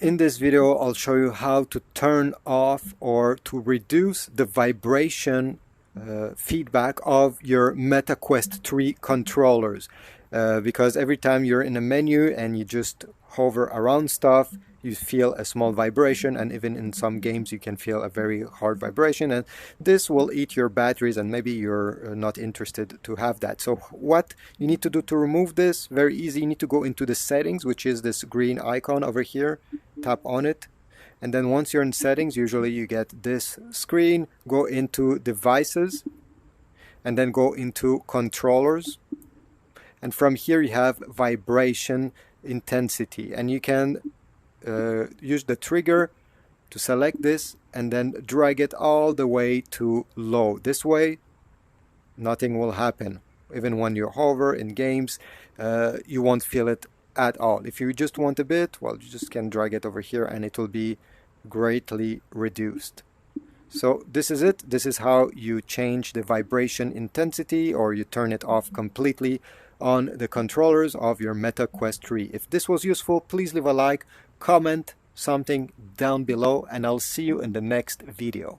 In this video, I'll show you how to turn off or to reduce the vibration feedback of your Meta Quest 3 controllers. Because every time you're in a menu and you just hover around stuff, you feel a small vibration, and even in some games you can feel a very hard vibration, and this will eat your batteries, and maybe you're not interested to have that. So what you need to do to remove this, very easy. You need to go into the settings, which is this green icon over here. Tap on it, and then once you're in settings, usually you get this screen. Go into devices and then go into controllers, and from here you have vibration intensity, and you can use the trigger to select this and then drag it all the way to low. This way nothing will happen. Even when you hover in games, you won't feel it at all. If you just want a bit, well, you just can drag it over here and it will be greatly reduced. So this is it. This is how you change the vibration intensity, or you turn it off completely on the controllers of your Meta Quest 3. If this was useful, please leave a like, comment something down below, and I'll see you in the next video.